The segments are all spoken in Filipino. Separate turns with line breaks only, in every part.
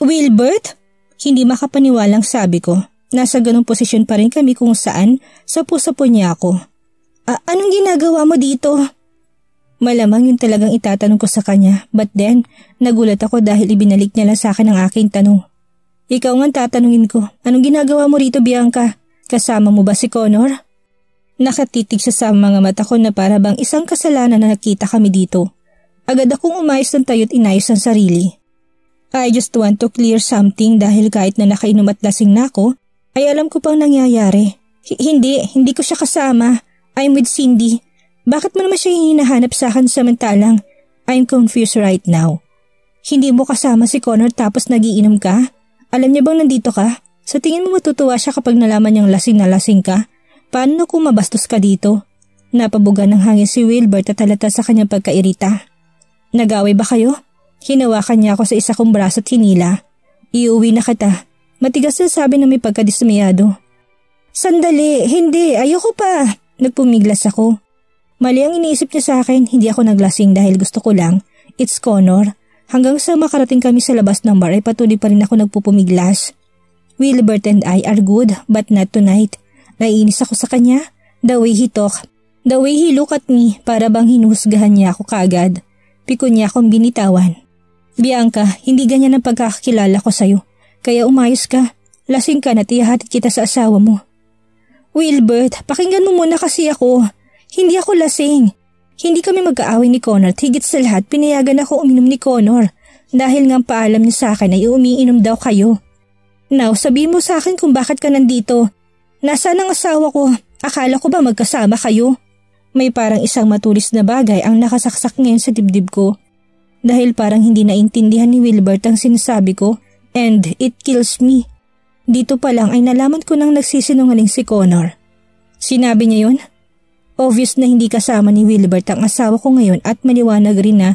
Wilbert? Hindi makapaniwalang sabi ko. Nasa ganong posisyon pa rin kami kung saan sapo-sapo niya ako. Anong ginagawa mo dito? Malamang yun talagang itatanong ko sa kanya, but then nagulat ako dahil ibinalik niya lang sa akin ang aking tanong. Ikaw nga tatanungin ko, anong ginagawa mo rito, Bianca? Kasama mo ba si Connor? Nakatitig siya sa mga mata ko na para bang isang kasalanan na nakita kami dito. Agad akong umayos ng tayo't inayos ang sarili. I just want to clear something dahil kahit na nakainom at lasing na ako, ay alam ko pang nangyayari. Hindi ko siya kasama. I'm with Cindy. Bakit mo naman siya hinahanap sa akin samantalang? I'm confused right now. Hindi mo kasama si Connor tapos nagiinom ka? Alam niya bang nandito ka? Sa tingin mo matutuwa siya kapag nalaman niyang lasing na lasing ka? Paano kung mabastos ka dito? Napabuga ng hangin si Wilbert at halata sa kanyang pagkairita. Nag-away ba kayo? Hinawakan niya ako sa isa kong braso at hinila. Iuwi na kita. Matigas na sabi na may pagkadismayado. Sandali, hindi, ayoko pa. Nagpumiglas ako. Mali ang iniisip niya sa akin, hindi ako naglasing dahil gusto ko lang. It's Connor. Hanggang sa makarating kami sa labas ng bar ay patuloy pa rin ako nagpupumiglas. Wilbert and I are good but not tonight. Naiinis ako sa kanya. The way he talk, the way he look at me, para bang hinusgahan niya ako kaagad. Piko niya akong binitawan. Bianca, hindi ganyan ang pagkakakilala ko sa'yo. Kaya umayos ka. Lasing ka na ihahatid kita sa asawa mo. Wilbert, pakinggan mo muna kasi ako. Hindi ako lasing. Hindi kami mag-aaway ni Connor at higit sa lahat pinayagan ako uminom ni Connor dahil nga paalam niya sa akin ay umiinom daw kayo. Now, sabihin mo sa akin kung bakit ka nandito. Nasaan ang asawa ko? Akala ko ba magkasama kayo? May parang isang matulis na bagay ang nakasaksak ngayon sa dibdib ko dahil parang hindi naintindihan ni Wilbert ang sinasabi ko and it kills me. Dito pa lang ay nalaman ko nang nagsisinungaling si Connor. Sinabi niya yun? Obvious na hindi kasama ni Wilbert ang asawa ko ngayon at maliwanag rin na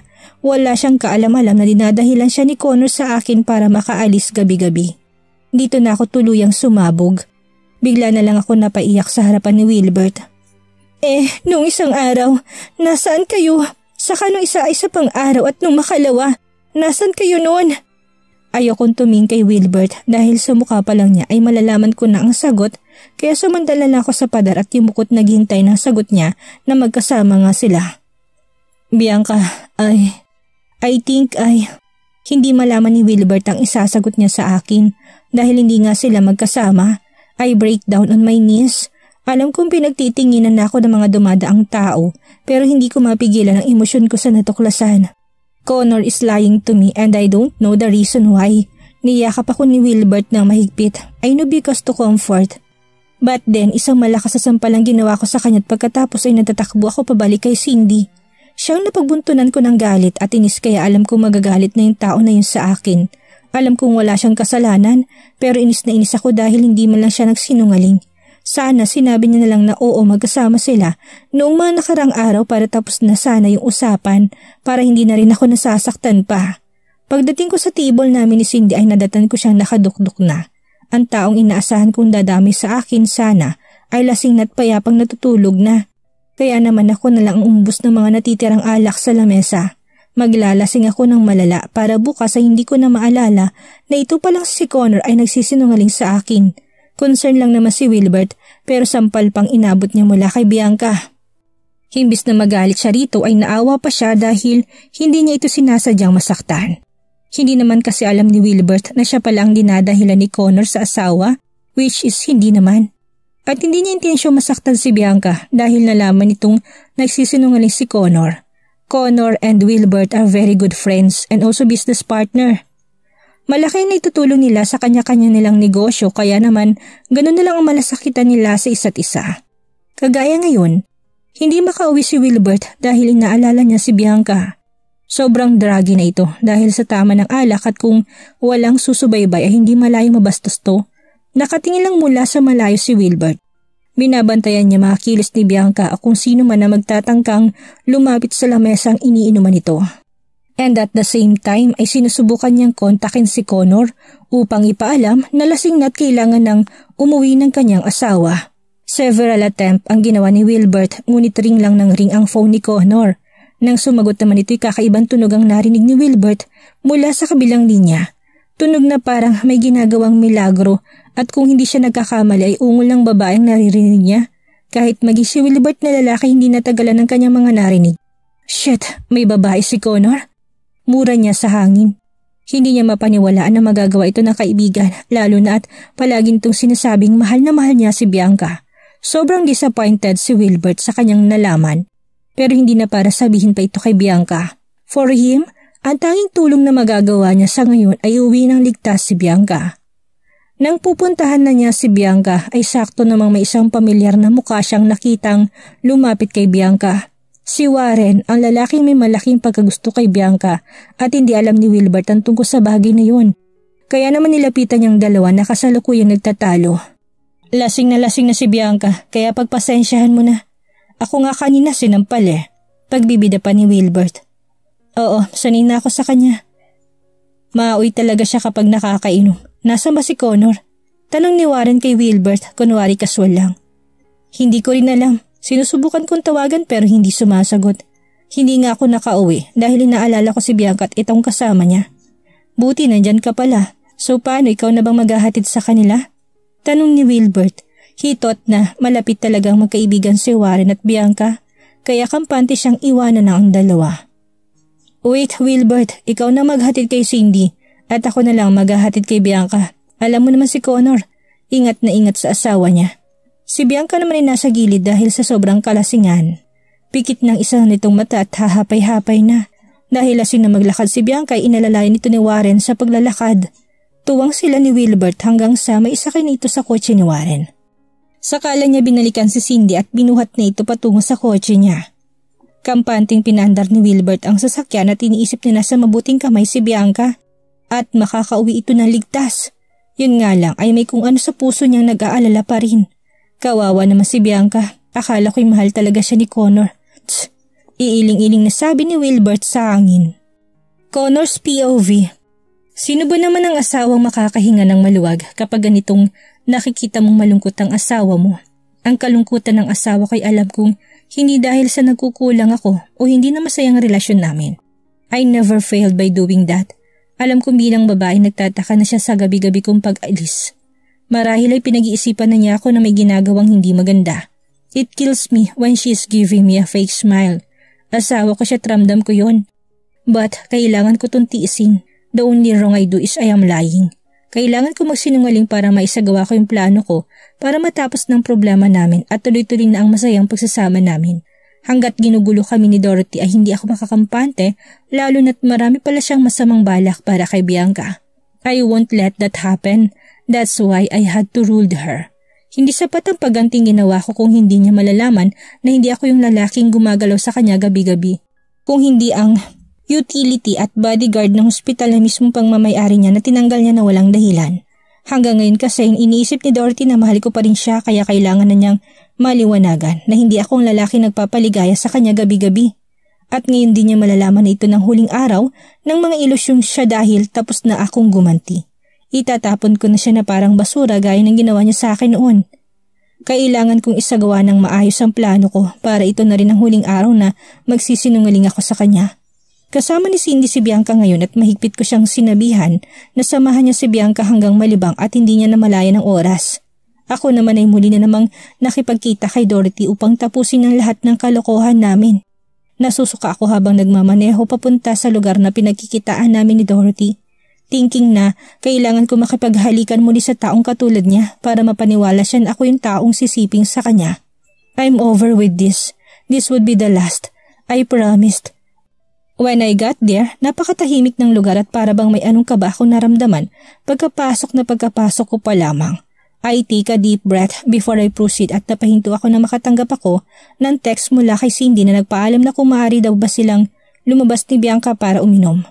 wala siyang kaalam-alam na dinadahilan siya ni Connor sa akin para makaalis gabi-gabi. Dito na ako tuluyang sumabog. Bigla na lang ako napaiyak sa harapan ni Wilbert. Nung isang araw, nasaan kayo? Saka nung isa-isa pang araw at nung makalawa, nasaan kayo noon? Ayokong tumingin kay Wilbert dahil sa mukha pa lang niya ay malalaman ko na ang sagot kaya sumandala na ako sa pader at yumukot naghihintay ng sagot niya na magkasama nga sila. Bianca, I think hindi malaman ni Wilbert ang isasagot niya sa akin dahil hindi nga sila magkasama. I break down on my knees. Alam kong pinagtitinginan na ako ng mga dumadaang tao pero hindi ko mapigilan ang emosyon ko sa natuklasan. Connor is lying to me and I don't know the reason why. Niyakap ako ni Wilbert ng mahigpit. I know because to comfort. But then, isang malakas na sampalang ginawa ko sa kanya't pagkatapos ay natatakbo ako pabalik kay Cindy. Siyang napagbuntunan ko ng galit at inis kaya alam kong magagalit na yung tao na yun sa akin. Alam kong wala siyang kasalanan pero inis na inis ako dahil hindi man lang siya nagsinungaling. Sana sinabi niya na lang na oo magkasama sila noong mga nakarang araw para tapos na sana yung usapan para hindi na rin ako nasasaktan pa. Pagdating ko sa table namin ni Cindy ay nadatan ko siyang nakadukduk na. Ang taong inaasahan kong dadami sa akin sana ay lasing na't payapang natutulog na. Kaya naman ako na lang ang umbos ng mga natitirang alak sa lamesa. Maglalasing ako ng malala para bukas ay hindi ko na maalala na ito palang si Connor ay nagsisinungaling sa akin. Concern lang naman si Wilbert pero sampal pang inabot niya mula kay Bianca. Himbis na magalit siya rito ay naawa pa siya dahil hindi niya ito sinasadyang masaktan. Hindi naman kasi alam ni Wilbert na siya pala ang dinadahilan ni Connor sa asawa, which is hindi naman. At hindi niya intensyong masaktan si Bianca dahil nalaman nitong nagsisinungaling si Connor. Connor and Wilbert are very good friends and also business partner. Malaki na itutulong nila sa kanya-kanya nilang negosyo kaya naman ganun na lang ang malasakitan nila sa isa't isa. Kagaya ngayon, hindi makauwi si Wilbert dahil inaalala niya si Bianca. Sobrang draggy na ito dahil sa tama ng alak at kung walang susubaybay ay hindi malayong mabastos to. Nakatingin lang mula sa malayo si Wilbert. Binabantayan niya mga kilos ni Bianca o kung sino man na magtatangkang lumapit sa lamesang iniinuman nito. And at the same time ay sinusubukan niyang kontakin si Connor upang ipaalam na lasing na't kailangan ng umuwi ng kanyang asawa. Several attempt ang ginawa ni Wilbert ngunit ring lang ng ring ang phone ni Connor. Nang sumagot naman ito'y kakaibang tunog ang narinig ni Wilbert mula sa kabilang linya. Tunog na parang may ginagawang milagro at kung hindi siya nagkakamali ay ungol ng babaeng naririnig niya. Kahit maging si Wilbert na lalaki hindi natagalan ng kanyang mga narinig. Shit, may babae si Connor? Mura niya sa hangin. Hindi niya mapaniwalaan na magagawa ito ng kaibigan, lalo na at palaging itong sinasabing mahal na mahal niya si Bianca. Sobrang disappointed si Wilbert sa kanyang nalaman, pero hindi na para sabihin pa ito kay Bianca. For him, ang tanging tulong na magagawa niya sa ngayon ay uwi ng ligtas si Bianca. Nang pupuntahan na niya si Bianca ay sakto namang may isang pamilyar na mukha siyang nakitang lumapit kay Bianca. Si Warren, ang lalaking may malaking pagkagusto kay Bianca at hindi alam ni Wilbert ang tungkol sa bagay na yun. Kaya naman nilapitan niyang dalawa na kasalukuyang nagtatalo. Lasing na si Bianca, kaya pagpasensyahan mo na. Ako nga kanina sinampal Pagbibida pa ni Wilbert. Oo, sanay na ako sa kanya. Maaoy talaga siya kapag nakakainom. Nasaan ba si Connor? Tanong ni Warren kay Wilbert, kunwari kaswal lang. Hindi ko rin alam. Sinusubukan kong tawagan pero hindi sumasagot. Hindi nga ako nakauwi dahil inaalala ko si Bianca at itong kasama niya. Buti nandyan ka pala. So paano, ikaw na bang maghahatid sa kanila? Tanong ni Wilbert. He thought na malapit talagang magkaibigan si Warren at Bianca, kaya kampante siyang iwanan na ang dalawa. Wait Wilbert, ikaw na maghatid kay Cindy at ako na lang maghahatid kay Bianca. Alam mo naman si Connor, ingat na ingat sa asawa niya. Si Bianca naman ay nasa gilid dahil sa sobrang kalasingan. Pikit ng isa nitong mata at hahapay-hapay na. Dahil lasing na maglakad si Bianca ay inalalayan nito ni Warren sa paglalakad. Tuwang sila ni Wilbert hanggang sa may isakay nito sa kotse ni Warren. Sakala niya binalikan si Cindy at binuhat na ito patungo sa kotse niya. Kampanting pinandar ni Wilbert ang sasakyan at iniisip niya na sa mabuting kamay si Bianca at makakauwi ito ng ligtas. Yun nga lang ay may kung ano sa puso niyang nag-aalala pa rin. Kawawa naman si Bianca. Akala ko'y mahal talaga siya ni Connor. Tsk! Iiling-iling na sabi ni Wilbert sa hangin. Connor's POV. Sino ba naman ang asawang makakahinga ng maluwag kapag ganitong nakikita mong malungkot ang asawa mo? Ang kalungkutan ng asawa ko'y alam kong hindi dahil sa nagkukulang ako o hindi na masayang relasyon namin. I never failed by doing that. Alam kong bilang babae nagtataka na siya sa gabi-gabi kong pag-alis. Marahil ay pinag-iisipan na niya ako na may ginagawang hindi maganda. It kills me when she's giving me a fake smile. Asawa ko siya at ramdam ko yon. But kailangan ko itong tiisin. The only wrong I do is I am lying. Kailangan ko magsinungaling para maisagawa ko yung plano ko para matapos ng problema namin at tuloy-tuloy na ang masayang pagsasama namin. Hanggat ginugulo kami ni Dorothy ay hindi ako makakampante lalo na't marami pala siyang masamang balak para kay Bianca. I won't let that happen. That's why I had to rule her. Hindi sapat ang pagganting ginawa ko kung hindi niya malalaman na hindi ako yung lalaking gumagalaw sa kanya gabi-gabi. Kung hindi ang utility at bodyguard ng hospital na mismong pangmamayari niya na tinanggal niya na walang dahilan. Hanggang ngayon kasi iniisip ni Dorothy na mahal ko pa rin siya kaya kailangan na niyang maliwanagan na hindi akong lalaki nagpapaligaya sa kanya gabi-gabi. At ngayon din niya malalaman na ito ng huling araw ng mga ilusyong siya dahil tapos na akong gumanti. Itatapon ko na siya na parang basura gaya ng ginawa niya sa akin noon. Kailangan kong isagawa ng maayos ang plano ko para ito na rin ang huling araw na magsisinungaling ako sa kanya. Kasama ni Cindy si Bianca ngayon at mahigpit ko siyang sinabihan na samahan niya si Bianca hanggang malibang at hindi niya namalaya ng oras. Ako naman ay muli na namang nakipagkita kay Dorothy upang tapusin ang lahat ng kalokohan namin. Nasusuka ako habang nagmamaneho papunta sa lugar na pinagkikitaan namin ni Dorothy. Thinking na kailangan ko makipaghalikan muli sa taong katulad niya para mapaniwala siya na ako yung taong sisiping sa kanya. I'm over with this. This would be the last. I promised. When I got there, napakatahimik ng lugar at para bang may anong kaba akong naramdaman pagkapasok ko pa lamang. I take a deep breath before I proceed at napahinto ako na makatanggap ako ng text mula kay Cindy na nagpaalam na kung maaari daw ba silang lumabas ni Bianca para uminom.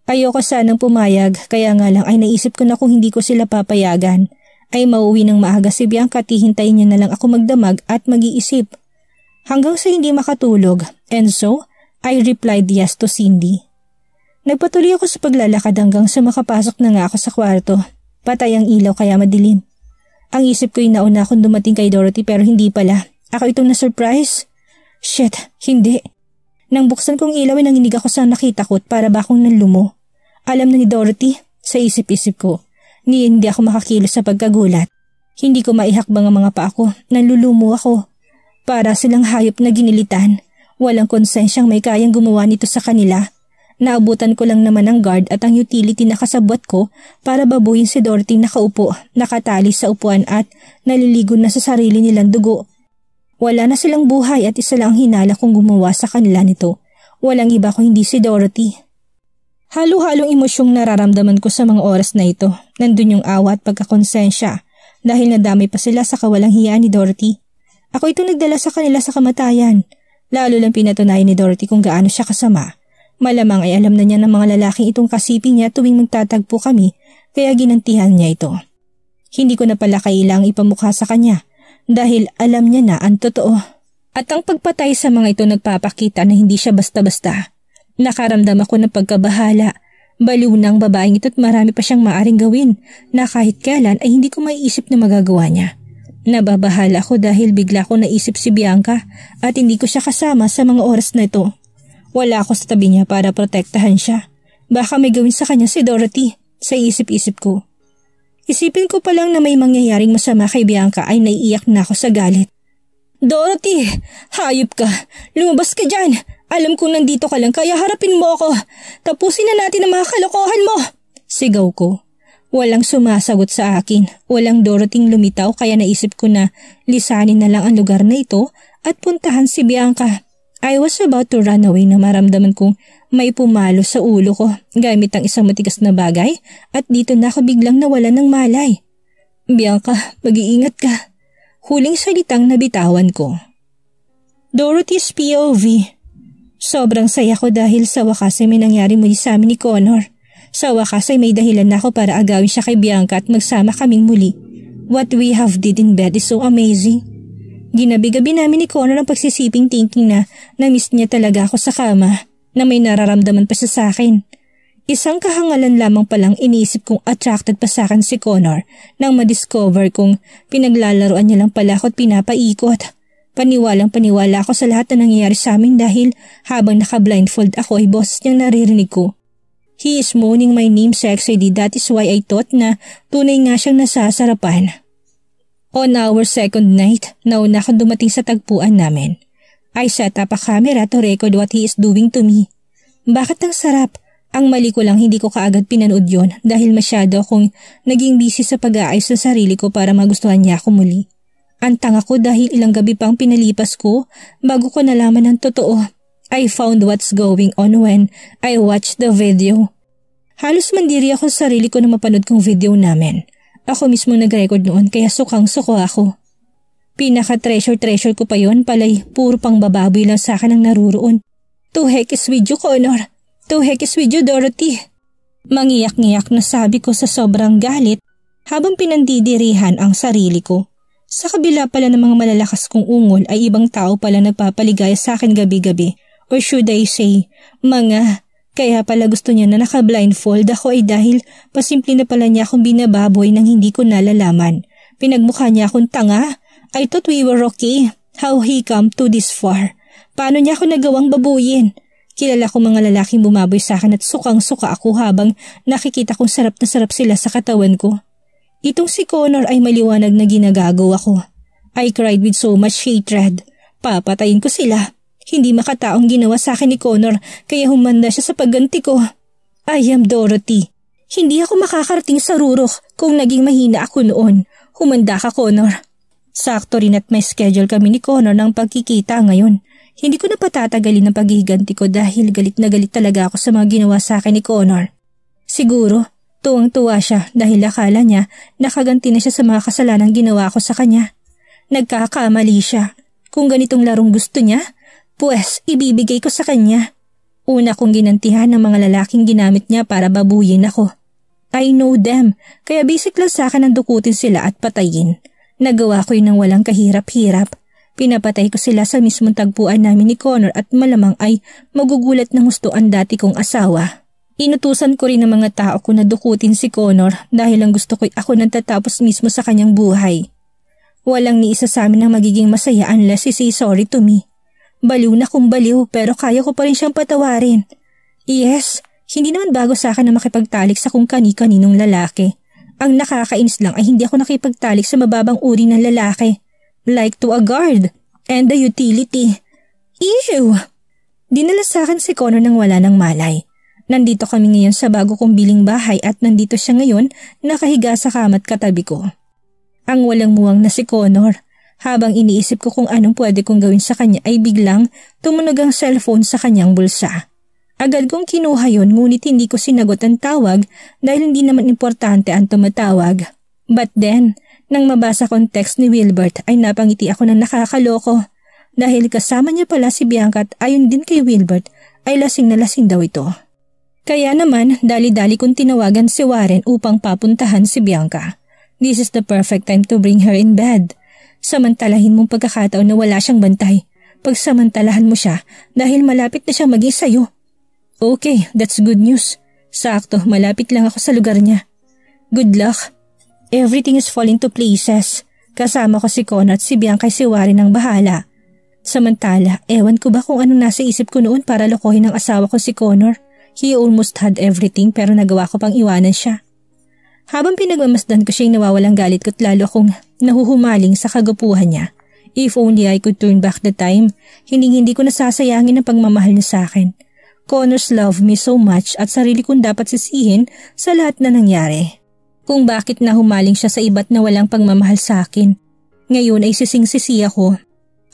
Ayoko sanang pumayag kaya nga lang ay naisip ko na kung hindi ko sila papayagan ay mauwi ng maaga si Bianca at hihintayin niya na lang ako magdamag at mag-iisip. Hanggang sa hindi makatulog and so I replied yes to Cindy. Nagpatuloy ako sa paglalakad hanggang sa makapasok na nga ako sa kwarto. Patay ang ilaw kaya madilim. Ang isip ko'y nauna akong dumating kay Dorothy pero hindi pala. Ako itong na-surprise. Shit, hindi. Nang buksan kong ilaw ay nanginig ako sa nakita ko at para ba akong nanlumo. Alam na ni Dorothy, Sa isip-isip ko, hindi ako makakilos sa pagkagulat. Hindi ko maihakbang ang mga paa ko, nanlulumo ako. Para silang hayop na ginilitan. Walang konsensyang may kayang gumawa nito sa kanila. Naabutan ko lang naman ang guard at ang utility na kasabwat ko para babuhin si Dorothy nakaupo, nakatali sa upuan at naliligo na sa sarili nilang dugo. Wala na silang buhay at isa lang hinala kong gumawa sa kanila nito. Walang iba kung hindi si Dorothy. Halo-halong emosyong nararamdaman ko sa mga oras na ito. Nandun yung awa at pagkakonsensya dahil nadamay pa sila sa kawalang hiya ni Dorothy. Ako ito nagdala sa kanila sa kamatayan. Lalo lang pinatunayan ni Dorothy kung gaano siya kasama. Malamang ay alam na niya ng mga lalaking itong kasiping niya tuwing magtatagpo kami kaya ginantihan niya ito. Hindi ko na pala kailangang ipamukha sa kanya dahil alam niya na ang totoo. At ang pagpatay sa mga ito nagpapakita na hindi siya basta-basta. Nakaramdam ako ng pagkabahala. Baliw na ang babaeng ito at marami pa siyang maaring gawin na kahit kailan ay hindi ko maiisip na magagawa niya. Nababahala ako dahil bigla ko naisip si Bianca at hindi ko siya kasama sa mga oras na ito. Wala ako sa tabi niya para protektahan siya. Baka may gawin sa kanya si Dorothy, sa isip-isip ko. Isipin ko pa lang na may mangyayaring masama kay Bianca ay naiiyak na ako sa galit. Dorothy, hayop ka. Lumabas ka dyan. Alam kong nandito ka lang kaya harapin mo ako. Tapusin na natin ang mga kalokohan mo. Sigaw ko. Walang sumasagot sa akin. Walang Dorothing lumitaw kaya naisip ko na lisanin na lang ang lugar na ito at puntahan si Bianca. I was about to run away na maramdaman kong may pumalo sa ulo ko gamit ang isang matigas na bagay at dito na ako biglang nawalan ng malay. Bianca, mag-iingat ka. Huling salitang nabitawan ko. Dorothy's POV. Sobrang saya ko dahil sa wakas ay may nangyari muli sa amin ni Connor. Sa wakas ay may dahilan na ako para agawin siya kay Bianca at magsama kaming muli. What we have did in bed is so amazing. Ginabi-gabi namin ni Connor ang pagsisiping thinking na na-miss niya talaga ako sa kama, na may nararamdaman pa siya sa akin. Isang kahangalan lamang palang iniisip kong attracted pa sa akin si Connor nang madiscover kong pinaglalaroan niya lang pala ako at pinapaikot. Paniwalang-paniwala ako sa lahat na nangyayari sa amin dahil habang naka-blindfold ako ay boses niyang naririnig ko. He is moaning my name sexily, that is why I thought na tunay nga siyang nasasarapan. On our second night, nauna akong dumating sa tagpuan namin. I set up a camera to record what he is doing to me. Bakit ang sarap? Ang mali ko lang hindi ko kaagad pinanood yon dahil masyado akong naging busy sa pag-aayos sa sarili ko para magustuhan niya ako muli. Ang tanga ko dahil ilang gabi pang pinalipas ko bago ko nalaman ang totoo. I found what's going on when I watched the video. Halos mandiri ako sa sarili ko na mapanood kong video namin. Ako mismo nag-record noon kaya sukang-suko ako. Pinaka-treasure ko pa yon palay puro pang bababoy lang sa akin ang naruroon. To heck is with you, Connor. To heck is with you, Dorothy. Mangiyak-ngiyak na sabi ko sa sobrang galit habang pinandidirihan ang sarili ko. Sa kabila pala ng mga malalakas kong ungol ay ibang tao pala nagpapaligaya sa akin gabi-gabi. Or should I say, mga... Kaya pala gusto niya na naka-blindfold ako ay dahil pasimple na pala niya akong binababoy nang hindi ko nalalaman. Pinagmukha niya akong tanga. I thought we were okay. How he come to this far? Paano niya ako nagawang babuyin? Kilala ko mga lalaking bumaboy sa akin at sukang-suka ako habang nakikita kong sarap na sarap sila sa katawan ko. Itong si Connor ay maliwanag na ginagago ako. I cried with so much hatred. Papatayin ko sila. Hindi makataong ginawa sa akin ni Connor kaya humanda siya sa pagganti ko. I am Dorothy. Hindi ako makakarating sa rurok kung naging mahina ako noon. Humanda ka, Connor. Sakto rin at may schedule kami ni Connor ng pagkikita ngayon. Hindi ko na patatagalin ang paghihiganti ko dahil galit na galit talaga ako sa mga ginawa sa akin ni Connor. Siguro, tuwang-tuwa siya dahil akala niya nakaganti na siya sa mga kasalanang ginawa ko sa kanya. Nagkakamali siya. Kung ganitong larong gusto niya, pues, ibibigay ko sa kanya. Una kong ginantihan ng mga lalaking ginamit niya para babuyin ako. I know them, kaya basic lang sa akin ang dukutin sila at patayin. Nagawa ko yun ng walang kahirap-hirap. Pinapatay ko sila sa mismong tagpuan namin ni Connor at malamang ay magugulat ng gusto ang dati kong asawa. Inutusan ko rin ng mga tao ko na dukutin si Connor dahil ang gusto ko'y ako nang tatapos mismo sa kanyang buhay. Walang ni isa sa amin ang magiging masaya unless he say sorry to me. Baliw na kung baliw pero kaya ko pa rin siyang patawarin. Yes, Hindi naman bago sa akin na makipagtalik sa kung kani-kaninong lalaki. Ang nakakainis lang ay hindi ako nakipagtalik sa mababang uri ng lalaki. Like to a guard and the utility. Ew! Dinala sa akin si Connor nang wala ng malay. Nandito kami ngayon sa bago kong biling bahay at nandito siya ngayon nakahiga sa kama't katabi ko. Ang walang muwang na si Connor. Habang iniisip ko kung anong pwede kong gawin sa kanya ay biglang tumunog ang cellphone sa kanyang bulsa. Agad kong kinuha yon ngunit hindi ko sinagot ang tawag dahil hindi naman importante ang tumatawag. But then, nang mabasa kong text ni Wilbert ay napangiti ako ng nakakaloko. Dahil kasama niya pala si Bianca at ayon din kay Wilbert ay lasing na lasing daw ito. Kaya naman dali-dali kong tinawagan si Warren upang papuntahan si Bianca. This is the perfect time to bring her in bed. Samantalahin mong pagkakataon na wala siyang bantay. Pagsamantalahan mo siya dahil malapit na siyang maging sayo. Okay, that's good news. Sakto, malapit lang ako sa lugar niya. Good luck. Everything is falling to places. Kasama ko si Connor at si Bianca ay si Warren ang bahala. Samantala, ewan ko ba kung anong nasa isip ko noon para lokohin ang asawa ko si Connor. He almost had everything pero nagawa ko pang iwanan siya. Habang pinagmamasdan ko siya'y nawawalang galit ko't lalo akong nahuhumaling sa kagapuhan niya. If only I could turn back the time, hindi ko nasasayangin ang pagmamahal niya sa akin. Connors love me so much at sarili kong dapat sisihin sa lahat na nangyari. Kung bakit nahumaling siya sa iba't na walang pagmamahal sa akin. Ngayon ay sising-sisi ako.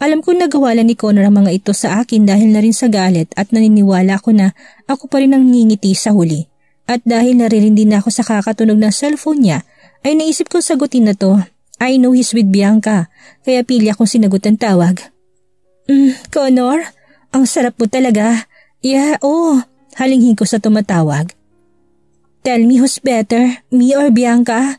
Alam kong nagawalan ni Connor ang mga ito sa akin dahil na rin sa galit at naniniwala ko na ako pa rin ang ngingiti sa huli. At dahil naririndi na ako sa kakatunog ng cellphone niya, ay naisip kong sagutin na to. I know he's with Bianca, kaya pili akong sinagot ang tawag. Connor, ang sarap mo talaga. Yeah, halinghin ko sa tumatawag. Tell me who's better, me or Bianca?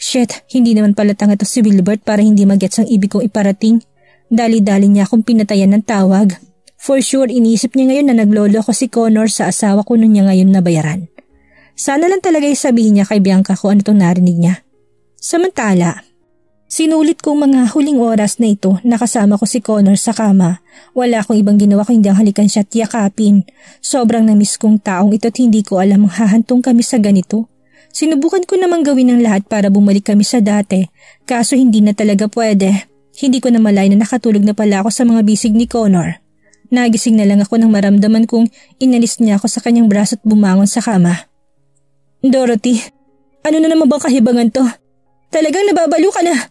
Shit, hindi naman pala tanga to si Wilbert para hindi magets ang ibig kong iparating. Dali-dali niya akong pinatayan ng tawag. For sure, iniisip niya ngayon na naglolo ko si Connor sa asawa ko nun niya ngayon nabayaran. Sana lang talaga sabihin niya kay Bianca kung ano itong narinig niya. Samantala, sinulit kong mga huling oras na ito nakasama ko si Connor sa kama. Wala akong ibang ginawa kung hindi ang halikan siya at yakapin. Sobrang namiss kong taong ito at hindi ko alam ang hahantong kami sa ganito. Sinubukan ko namang gawin ang lahat para bumalik kami sa dati, kaso hindi na talaga pwede. Hindi ko na malay na nakatulog na pala ako sa mga bisig ni Connor. Nagising na lang ako nang maramdaman kong inalis niya ako sa kanyang braso at bumangon sa kama. Dorothy, ano na naman bang kahibangan to? Talagang nababaliw ka na!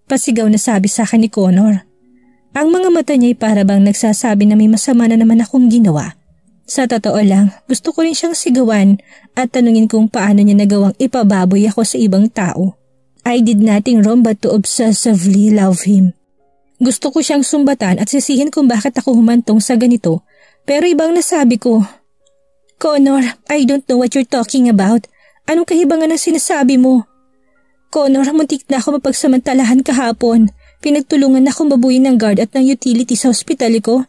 Pasigaw na sabi sa akin ni Connor. Ang mga mata niya'y para bang nagsasabi na may masama na naman akong ginawa. Sa totoo lang, gusto ko rin siyang sigawan at tanungin kung paano niya nagawang ipababoy ako sa ibang tao. I did nothing wrong but to obsessively love him. Gusto ko siyang sumbatan at sisihin kung bakit ako humantong sa ganito, pero ibang nasabi ko. Connor, I don't know what you're talking about. Anong kahibangan ang sinasabi mo? Connor, muntik na ako mapagsamantalahan kahapon. Pinagtulungan akong babuyin ng guard at ng utility sa ospital ko.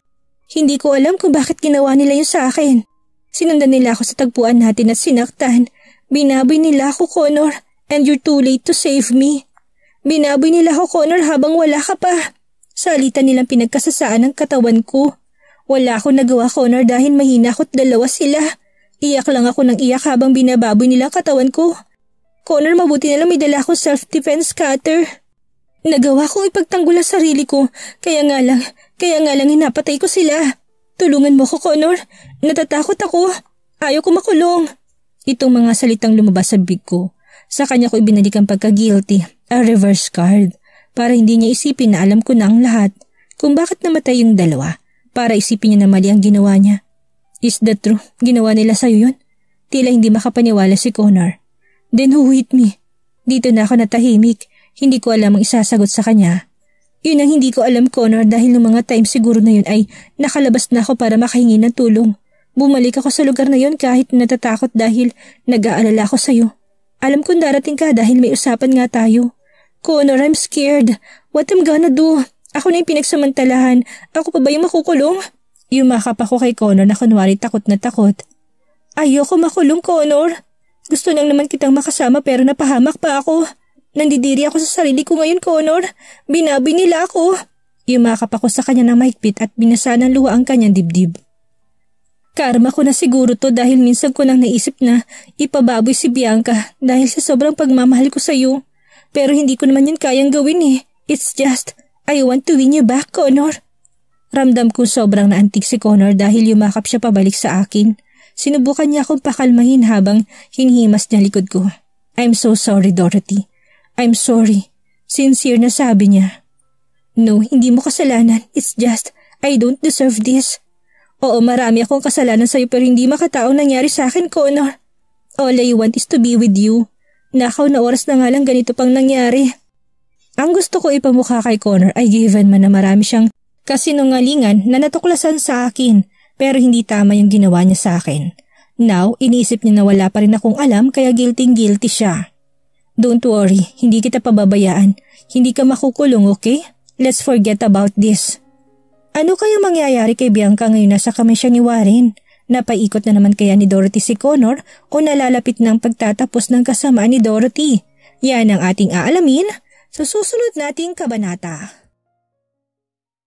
Hindi ko alam kung bakit ginawa nila yun sa akin. Sinundan nila ako sa tagpuan natin at sinaktan. Binaboy nila ako, Connor, and you're too late to save me. Binaboy nila ako, Connor, habang wala ka pa. Salitan nilang pinagkasasaan ng katawan ko. Wala akong nagawa, Connor, dahil mahina ako't dalawa sila. Iyak lang ako ng iyak habang binababoy nila ang katawan ko. Connor, mabuti na lang may dala akong self-defense cutter. Nagawa kong ipagtanggol ang sarili ko, kaya nga lang hinapatay ko sila. Tulungan mo ko, Connor. Natatakot ako. Ayaw ko makulong. Itong mga salitang lumabas sa bibig ko. Sa kanya ko ibinalik ang pagka-guilty, a reverse card, para hindi niya isipin na alam ko na ang lahat kung bakit namatay yung dalawa, para isipin niya na mali ang ginawa niya. Is that true? Ginawa nila sa'yo yun? Tila hindi makapaniwala si Connor. Then who hit me? Dito na ako natahimik. Hindi ko alam ang isasagot sa kanya. Yun ang hindi ko alam, Connor, dahil noong mga time siguro na yun ay nakalabas na ako para makahingi ng tulong. Bumalik ako sa lugar na yun kahit natatakot dahil nag-aalala ako sa'yo. Alam kong darating ka dahil may usapan nga tayo. Connor, I'm scared. What am gonna do? Ako na yung pinagsamantalahan. Ako pa ba yung makukulong? Yumakap ako kay Connor na kunwari takot na takot. Ayoko makulong, Connor. Gusto lang naman kitang makasama pero napahamak pa ako. Nandidiri ako sa sarili ko ngayon, Connor. Binaboy nila ako. Yumakap ako sa kanya ng mahigpit at binasa ng luha ang kanyang dibdib. Karma ko na siguro to dahil minsan ko nang naisip na ipababoy si Bianca dahil sa sobrang pagmamahal ko sa'yo. Pero hindi ko naman yun kayang gawin eh. It's just, I want to win you back, Connor. Ramdam ko sobrang naantig si Connor dahil yumakap siya pabalik sa akin. Sinubukan niya akong pakalmahin habang hinihimas niya likod ko. I'm so sorry, Dorothy. I'm sorry. Sincere na sabi niya. No, hindi mo kasalanan. It's just, I don't deserve this. Oo, marami akong kasalanan sa'yo pero hindi makataong nangyari sa akin, Connor. All I want is to be with you. Nakaw na oras na nga lang ganito pang nangyari. Ang gusto ko ipamukha kay Connor ay given man na marami siyang kasinungalingan na natuklasan sa akin pero hindi tama yung ginawa niya sa akin. Now, iniisip niya na wala pa rin akong alam kaya guilty siya. Don't worry, hindi kita pababayaan. Hindi ka makukulong, okay? Let's forget about this. Ano kaya mangyayari kay Bianca ngayon nasa kamay siya ni Warren? Napaikot na naman kaya ni Dorothy si Connor o nalalapit ng pagtatapos ng kasamaan ni Dorothy? Yan ang ating aalamin sa susunod nating kabanata.